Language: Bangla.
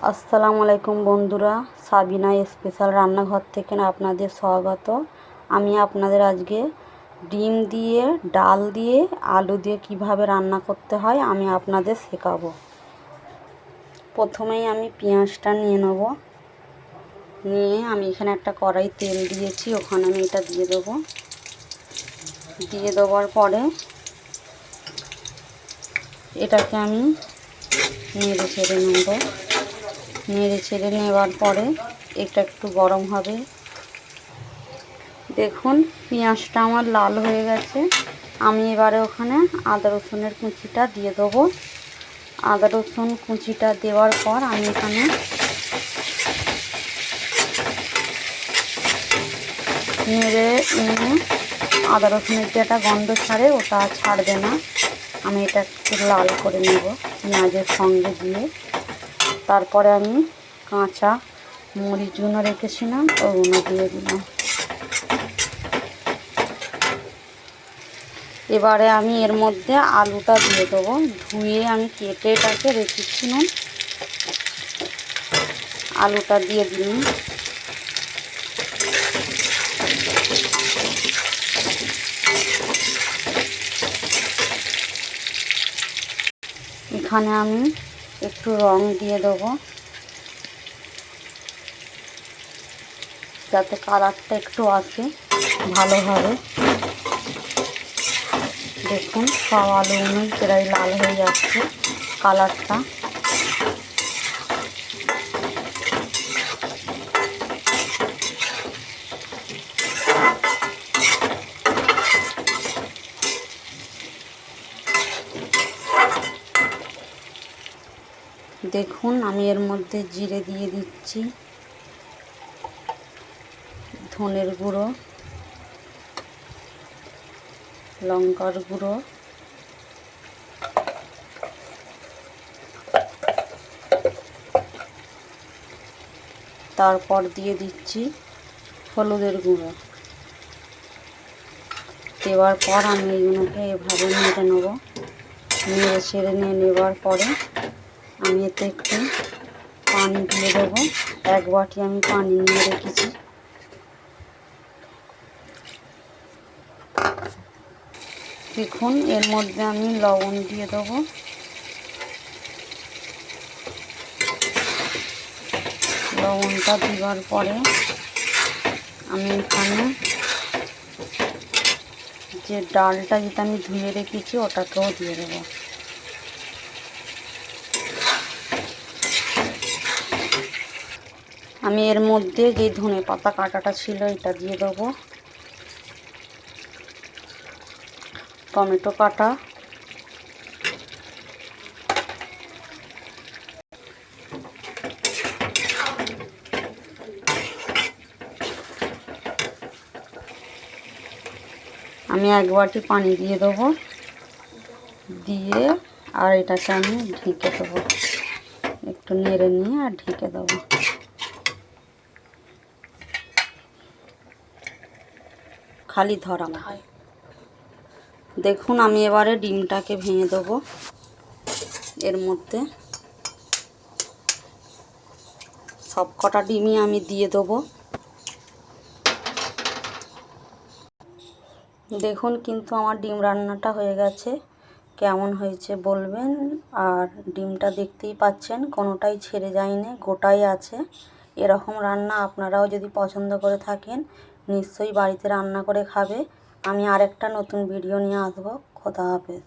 আসসালামু আলাইকুম বন্ধুরা, সাবিনা স্পেশাল রান্নাঘর থেকে আপনাদের স্বাগত। আমি আপনাদের আজকে ডিম দিয়ে, ডাল দিয়ে, আলু দিয়ে কিভাবে রান্না করতে হয় আমি আপনাদের শেখাবো। প্রথমেই আমি পেঁয়াজটা নিয়ে নেব। নিয়ে আমি এখানে একটা কড়াই তেল দিয়েছি, ওখানে আমি এটা দিয়ে দেবো। দিয়ে দেওয়ার পরে এটাকে আমি নেড়ে ছেড়ে নেব। নেড়ে ছেড়ে নেওয়ার পরে এটা একটু গরম হবে। দেখুন পেঁয়াজটা আমার লাল হয়ে গেছে। আমি এবারে ওখানে আদা রসুনের কুচিটা দিয়ে দেবো। আদা রসুন কুচিটা দেওয়ার পর আমি এখানে নেড়ে নিয়ে আদা রসুনের যে একটা গন্ধ ছাড়ে ওটা ছাড়বে না, আমি এটা একটু লাল করে নেব পেঁয়াজের সঙ্গে দিয়ে। তারপরে আমি কাঁচা মরিচগুলো রেখেছিলাম ওগুলো দিয়ে দিলাম। এবারে আমি এর মধ্যে আলুটা দিয়ে দেবো। ধুয়ে আমি কেটে এটাকে রেখেছিলাম, আলুটা দিয়ে দিলাম। এখানে আমি একটু রং দিয়ে দেবো যাতে কালারটা একটু আসে ভালোভাবে। দেখুন সব আলুগুলো প্রায় লাল হয়ে যাচ্ছে কালারটা। দেখুন আমি এর মধ্যে জিরে দিয়ে দিচ্ছি, ধনের গুঁড়ো, লঙ্কার গুঁড়ো, তারপর দিয়ে দিচ্ছি হলুদের গুঁড়ো। দেওয়ার পর আমি এইগুলোকে এভাবে নেড়ে নেব। নেড়ে ছেড়ে নেওয়ার পরে আমি এতে একটু পানি দিয়ে দেবো। এক বাটি আমি পানি নিয়ে রেখেছি। দেখুন এর মধ্যে আমি লবণ দিয়ে দেবো। লবণটা দেওয়ার পরে আমি এখানে যে ডালটা যেটা আমি ধুয়ে রেখেছি ওটাকেও দিয়ে দেবো। আমি এর মধ্যে যে ধনে পাতা কাটাটা ছিল এটা দিয়ে দেবো, টমেটো কাটা, আমি এক বাটি পানি দিয়ে দেবো। দিয়ে আর এটাকে আমি ঢেকে দেবো, একটু নেড়ে নিয়ে আর ঢেকে দেবো। খালি ধরা হয়। দেখুন আমি এবারে ডিমটাকে ভেঙে দেবো এর মধ্যে। সব কটা ডিমই আমি দিয়ে দেবো। দেখুন কিন্তু আমার ডিম রান্নাটা হয়ে গেছে। কেমন হয়েছে বলবেন। আর ডিমটা দেখতেই পাচ্ছেন কোনোটাই ছেড়ে যায়নি, গোটাই আছে। এরকম রান্না আপনারাও যদি পছন্দ করে থাকেন নিশ্চয়ই বাড়িতে রান্না করে খাবে। আমি আরেকটা নতুন ভিডিও নিয়ে আসবো। খোদা হাফেজ।